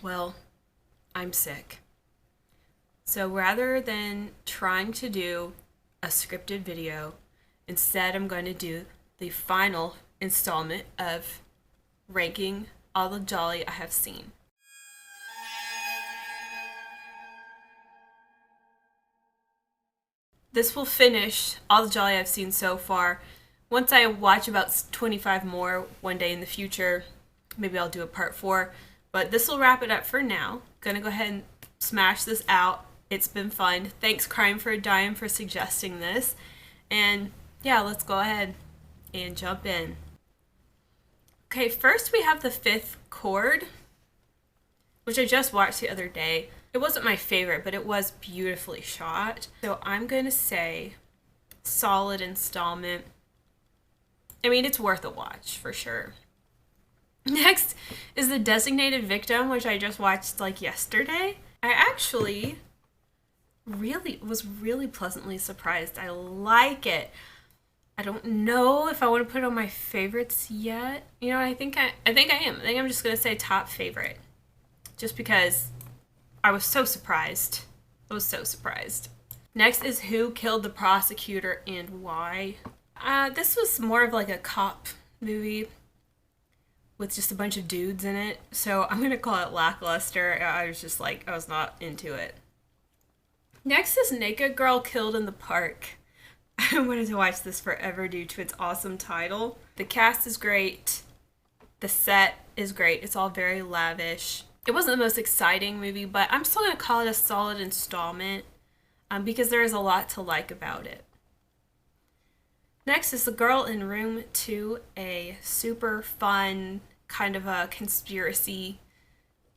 Well, I'm sick. So rather than trying to do a scripted video, instead I'm going to do the final installment of ranking all the Jolly I have seen. This will finish all the Jolly I've seen so far. Once I watch about 25 more one day in the future, maybe I'll do a part 4. But this will wrap it up for now. Gonna go ahead and smash this out. It's been fun. Thanks crimeforadime for suggesting this. And yeah, let's go ahead and jump in. Okay, first we have the Fifth Chord, which I just watched the other day. It wasn't my favorite, but it was beautifully shot. So I'm gonna say solid installment. I mean, it's worth a watch for sure. Next is The Designated Victim, which I just watched like yesterday. I actually was really pleasantly surprised. I like it. I don't know if I want to put it on my favorites yet. You know, I think I am. I think I'm just gonna say top favorite, just because I was so surprised. I was so surprised. Next is Who Killed the Prosecutor and Why. This was more of like a cop movie with just a bunch of dudes in it. So I'm gonna call it lackluster. I was not into it. Next is Naked Girl Killed in the Park. I wanted to watch this forever due to its awesome title. The cast is great. The set is great. It's all very lavish. It wasn't the most exciting movie, but I'm still gonna call it a solid installment because there is a lot to like about it. Next is The Girl in Room 2A, super fun kind of a conspiracy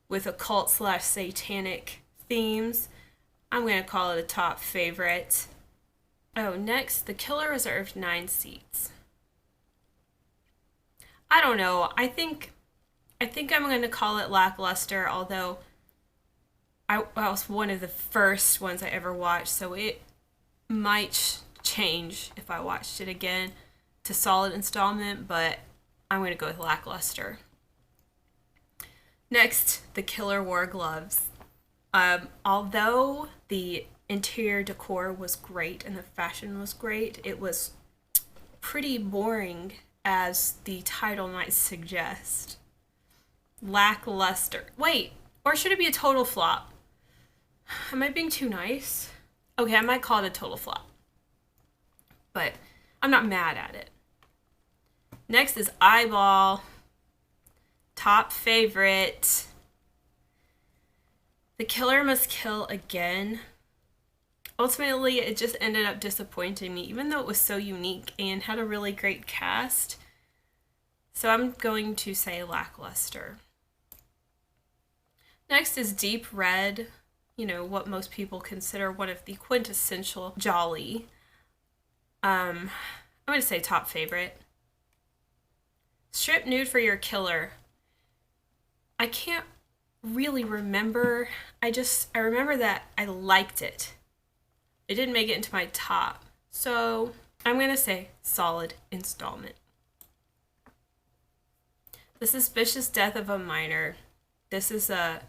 with occult/satanic themes. I'm going to call it a top favorite. Oh, next, The Killer reserved 9 seats. I don't know. I think I'm going to call it lackluster, although I was one of the first ones I ever watched, so it might change if I watched it again to solid installment, but I'm going to go with lackluster. Next, The Killer Wore Gloves. Although the interior decor was great and the fashion was great, it was pretty boring, as the title might suggest. Lackluster. Wait, or should it be a total flop? Am I being too nice? Okay, I might call it a total flop, but I'm not mad at it. Next is Eyeball. Top favorite. The Killer Must Kill Again. Ultimately, it just ended up disappointing me, even though it was so unique and had a really great cast. So I'm going to say lackluster. Next is Deep Red. You know, what most people consider one of the quintessential Jolly. I'm going to say top favorite. Strip Nude for Your Killer. I can't really remember. I remember that I liked it. It didn't make it into my top. So I'm going to say solid installment. The Suspicious Death of a Minor. This is a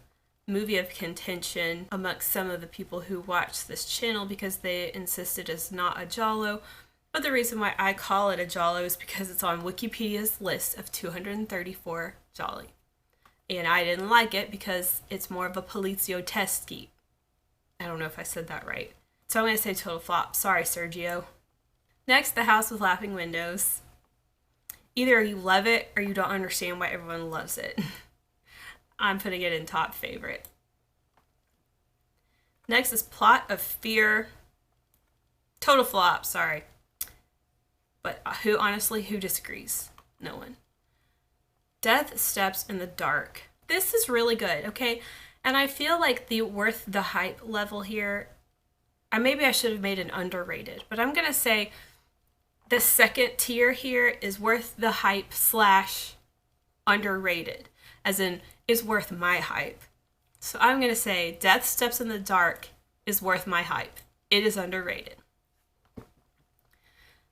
movie of contention amongst some of the people who watch this channel because they insisted it's not a Giallo. But the reason why I call it a Giallo is because it's on Wikipedia's list of 234 Jolly. And I didn't like it because it's more of a poliziotteschi. I don't know if I said that right. So I'm going to say total flop. Sorry, Sergio. Next, The House with Laughing Windows. Either you love it or you don't understand why everyone loves it. I'm putting it in top favorite. Next is Plot of Fear. Total flop, sorry. But who disagrees? No one. Death Steps in the Dark. This is really good, okay? And I feel like the worth the hype level here, maybe I should have made an underrated, but I'm going to say the second tier here is worth the hype / underrated, as in is worth my hype. So I'm going to say Death Steps in the Dark is worth my hype. It is underrated.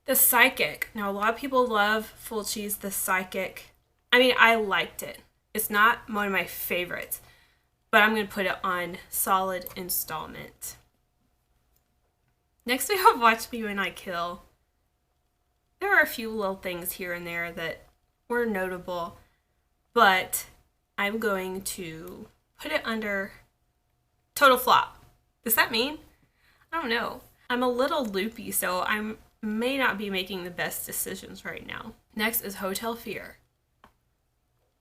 The Psychic. Now, a lot of people love Fulci's The Psychic. I mean, I liked it. It's not one of my favorites, but I'm going to put it on solid installment. Next we have Watch Me When I Kill. There are a few little things here and there that were notable, but I'm going to put it under total flop. Does that mean? I don't know. I'm a little loopy, so I may not be making the best decisions right now. Next is Hotel Fear.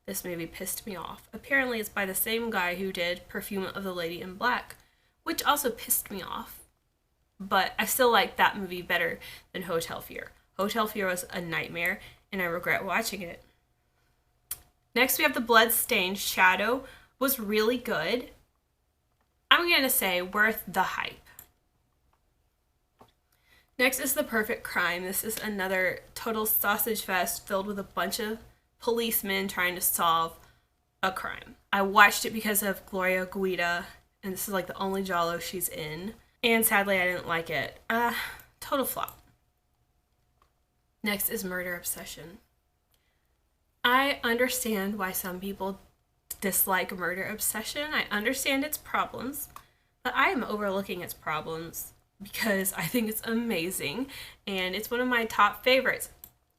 This movie pissed me off. Apparently it's by the same guy who did Perfume of the Lady in Black, which also pissed me off. But I still like that movie better than Hotel Fear. Hotel Fear was a nightmare, and I regret watching it. Next we have The Bloodstained Shadow. Was really good. I'm going to say worth the hype. Next is The Perfect Crime. This is another total sausage fest filled with a bunch of policemen trying to solve a crime. I watched it because of Gloria Guida, and this is like the only Giallo she's in. And sadly, I didn't like it. Total flop. Next is Murder Obsession. I understand why some people dislike Murder Obsession. I understand its problems, but I am overlooking its problems because I think it's amazing, and it's one of my top favorites.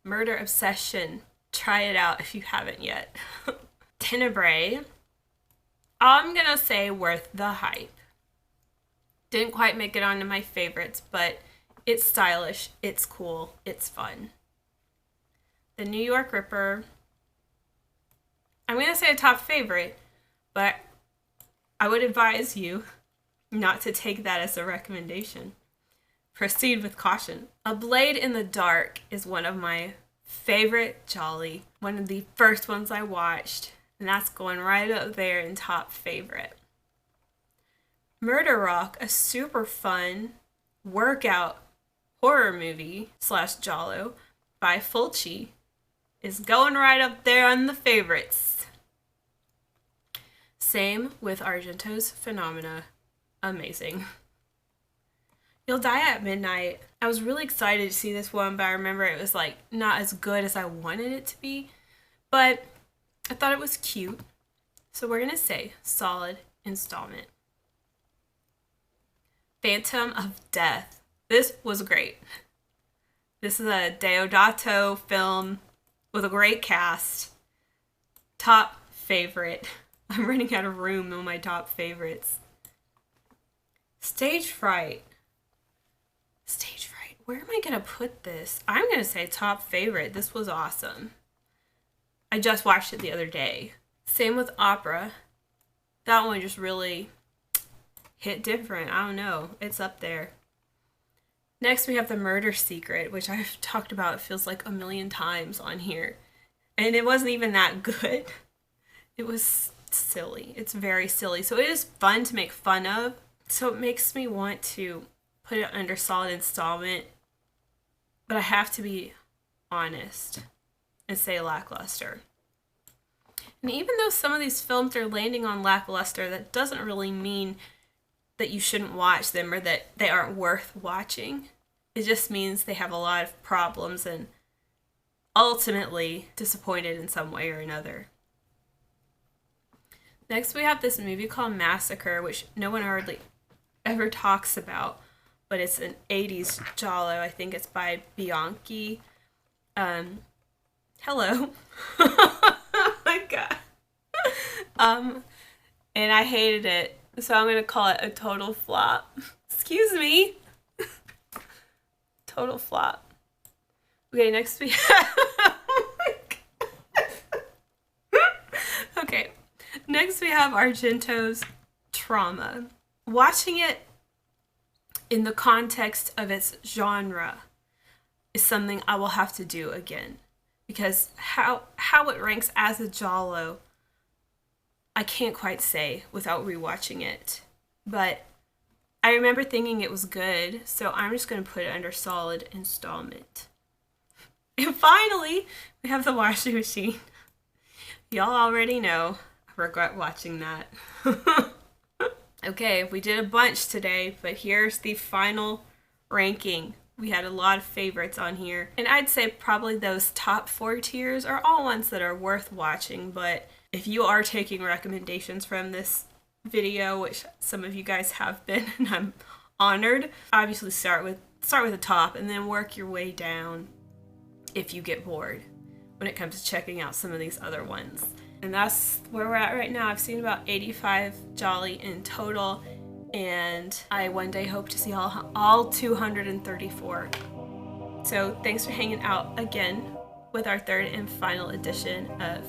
Murder Obsession. Try it out if you haven't yet. Tenebre. I'm gonna say worth the hype. Didn't quite make it onto my favorites, but it's stylish, it's cool, it's fun. The New York Ripper. I'm gonna say a top favorite, but I would advise you not to take that as a recommendation. Proceed with caution. A Blade in the Dark is one of my favorite Jolly. One of the first ones I watched, and that's going right up there in top favorite. Murder Rock, a super fun workout horror movie / Giallo by Fulci, is going right up there on the favorites. Same with Argento's Phenomena. Amazing. You'll Die at Midnight. I was really excited to see this one, but I remember it was like not as good as I wanted it to be. But I thought it was cute. So we're going to say solid installment. Phantom of Death. This was great. This is a Deodato film with a great cast. Top favorite. I'm running out of room on my top favorites. Stagefright. Stagefright. Where am I going to put this? I'm going to say top favorite. This was awesome. I just watched it the other day. Same with Opera. That one just really hit different. I don't know. It's up there. Next we have The Murder Secret, which I've talked about, it feels like a million times on here. And it wasn't even that good. It was silly. It's very silly. So it is fun to make fun of. So it makes me want to put it under solid installment. But I have to be honest and say lackluster. And even though some of these films are landing on lackluster, that doesn't really mean that you shouldn't watch them or that they aren't worth watching. It just means they have a lot of problems and ultimately disappointed in some way or another. Next we have this movie called Massacre, which no one hardly ever talks about, but it's an 80s Giallo. I think it's by Bianchi. Hello. Oh my god. And I hated it. So I'm going to call it a total flop. Excuse me. Total flop. Okay, next we have... Oh my god. Okay. Next we have Argento's Trauma. Watching it in the context of its genre is something I will have to do again. Because how it ranks as a Giallo, I can't quite say without rewatching it. But I remember thinking it was good, so I'm just going to put it under solid installment. And finally, we have The Washing Machine. Y'all already know I regret watching that. Okay, we did a bunch today, but here's the final ranking. We had a lot of favorites on here. And I'd say probably those top 4 tiers are all ones that are worth watching, but if you are taking recommendations from this video, which some of you guys have been, and I'm honored. Obviously start with the top and then work your way down if you get bored when it comes to checking out some of these other ones. And that's where we're at right now. I've seen about 85 Gialli in total, and I one day hope to see all 234. So thanks for hanging out again with our third and final edition of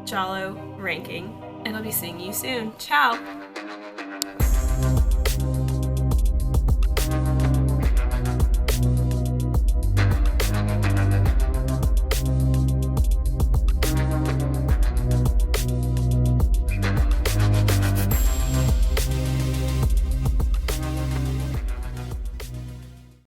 Giallo ranking, and I'll be seeing you soon. Ciao!